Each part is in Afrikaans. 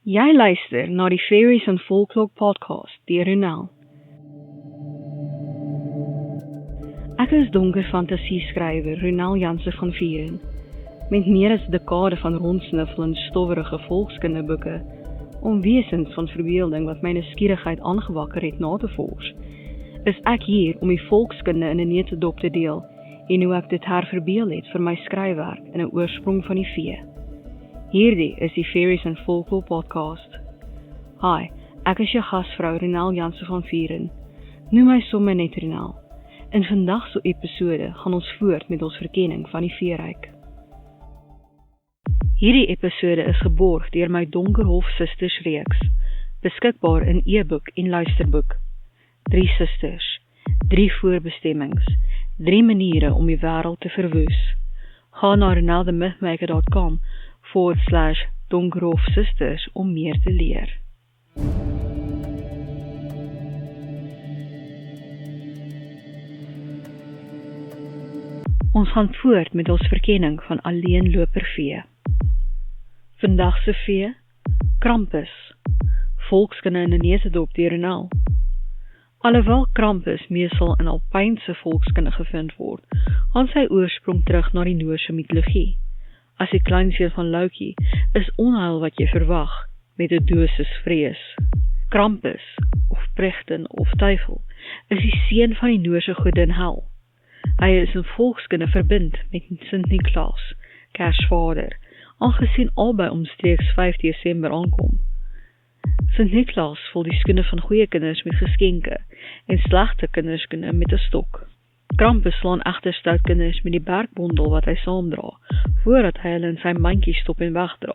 Jy luister na die Fairies and Folklore podcast deur Ronel. Ek is donker fantasieskrywer Ronel Janse van Vieren, met meer as 'n dekade van rondsniffel in stowwerige volkskinderboeke, om wesens van verbeelding wat my nuuskierigheid aangewakker het na te vors, is ek hier om die volkskunde in 'n neutedop te deel, en hoe ek dit herverbeel het vir my skryfwerk in 'n oorsprong van die vee. Hierdie is die Fairies and Folklore podcast. Hi, ek is jou gasvrou Ronel Janse van Vieren. Noem my sommer net Ronel. In vandag se episode gaan ons voort met ons verkenning van die veeryk. Hierdie episode is geborg deur my Donkerhof Sisters reeks, beskikbaar in e-boek en luisterboek. 3 susters, 3 voorbestemmings, 3 maniere om die wêreld te verwoes. Ga na ronelthemythmaker.com/Donkerhof Sisters om meer te leer. Ons gaan voort met ons verkenning van alleenlopervee. Vandag se vee, Krampus, volkskunde in 'n neutedop deur Ronel. Alhoewel Krampus meestal in alpynse volkskunde gevind word, gaan sy oorsprong terug na die Noorse mitologie. As die kleinseun van Loki is onheil wat jy verwag, met 'n dosis vrees. Krampus, of Pregten of Duivel, is die seun van die Noorse godin Hel. Hy is in volkskunde verbind met Sint-Niklaas, Kersvader, aangesien albei omstreeks 5 Desember aankom. Sint-Niklaas vul die skoene van goeie kinders met geskenke en slegte kinderskoene met 'n stok. Krampus slaan egter stout kinders met die bergbondel wat hy saamdra, voordat hy hulle in sy mandjie stop en wegdra,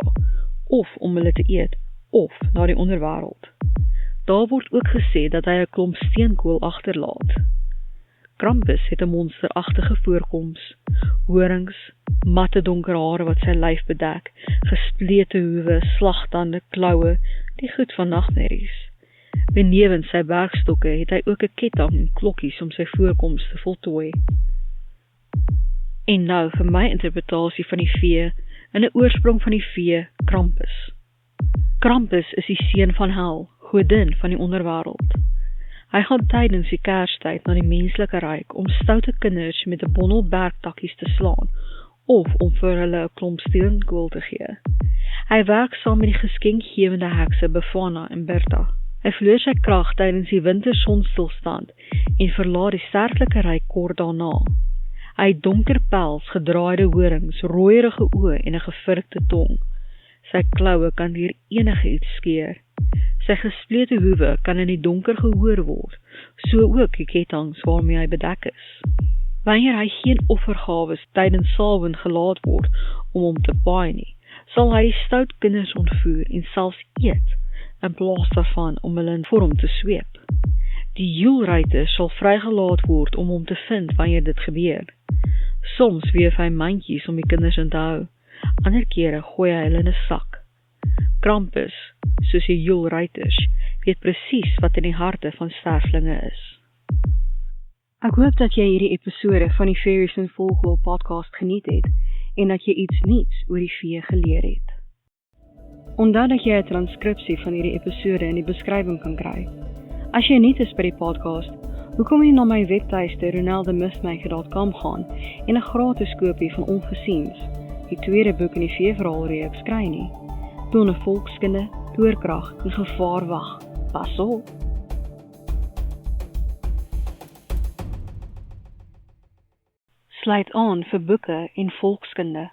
of om hulle te eet, of na die onderwêreld. Daar word ook gesê dat hy 'n klomp steenkool agterlaat. Krampus het 'n monsteragtige voorkoms, horings, matte donker hare wat sy lyf bedek, gesplete hoewe, slagtande, kloue, die goed van nagmerries. Benewens sy bergstokke het hy ook 'n ketting en klokkies om sy voorkoms te voltooi. En nou vir my interpretasie van die vee, in 'n oorsprong van die vee, Krampus. Krampus is die seun van Hel, godin van die onderwêreld. Hy gaan tydens die Kerstyd na die menslike ryk om stoute kinders met 'n bondel bergtakkies te slaan, of om vir hulle 'n klomp steenkool te gee. Hy werk saam met die geskenkgewende hekse Befana en Bertha. Hy verloor sy krag tydens die wintersonstilstand en verlaat die sterflike ryk kort daarna. Hy het donker pels, gedraaide horings, rooierige oë en 'n gevurkte tong. Sy kloue kan deur enige iets skeer. Sy gesplete hoewe kan in die donker gehoor word, so ook die kettinge waarmee hy bedek is. Wanneer hy geen offergawes tydens Samhain gelaat word om hom te paai nie, sal hy die stout kinders ontvoer en selfs eet, in plaas daarvan om hulle in vorm te sweep. Die joelruiter sal vrygelaat word om hom te vind wanneer dit gebeur. Soms weef hy mandjies om die kinders in te hou, ander kere gooi hy hulle in 'n sak. Krampus, soos die joelruiters, weet presies wat in die harte van sterflinge is. Ek hoop dat jy hierdie episode van die Fairies and Folklore podcast geniet het, en dat jy iets nuuts oor die vee geleer het. Onthou dat jy 'n transkripsie van hierdie episode in die beskrywing kan kry. As jy nuut is by die podcast, hoekom nie na my webtuiste ronelthemythmaker.com gaan en 'n gratis kopie van Ongesiens, die tweede boek in die veeverhaalreeks kry nie? Tone volkskunde, toorkrag en gevaar wag. Pas op! Sluit aan vir boeke en volkskunde.